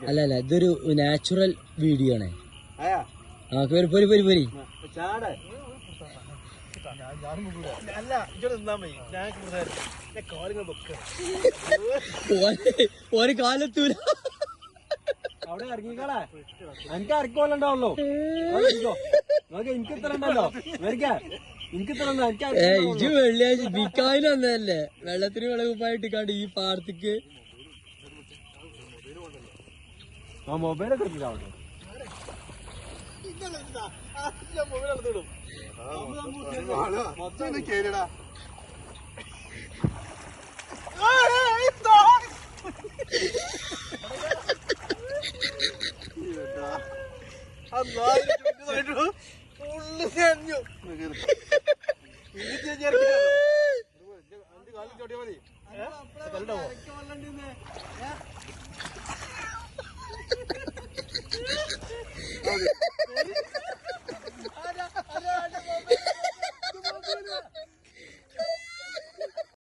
അല്ല അല്ല ഇതൊരു നാച്ചുറൽ വീഡിയോ ആണ്. ഒരു കാലത്തൂല അവിടെ ഇറങ്ങിക്കളെ എനിക്ക് ഇറക്കോലുണ്ടാവല്ലോ. എനിക്ക് ഇത്ര ഉണ്ടല്ലോ എനിക്ക് ഇത്ര ഇജ് വെള്ളിയാഴ്ച ബിക്കാവിന് വന്നതല്ലേ വെള്ളത്തിന് വിളകുപ്പായിട്ട് കണ്ട് ഈ പാടത്തേക്ക് മൊബൈലൊക്കെ എടുത്തിട്ടാവട്ടെ. കേറിടാ ചോട്ടിയാ മതി.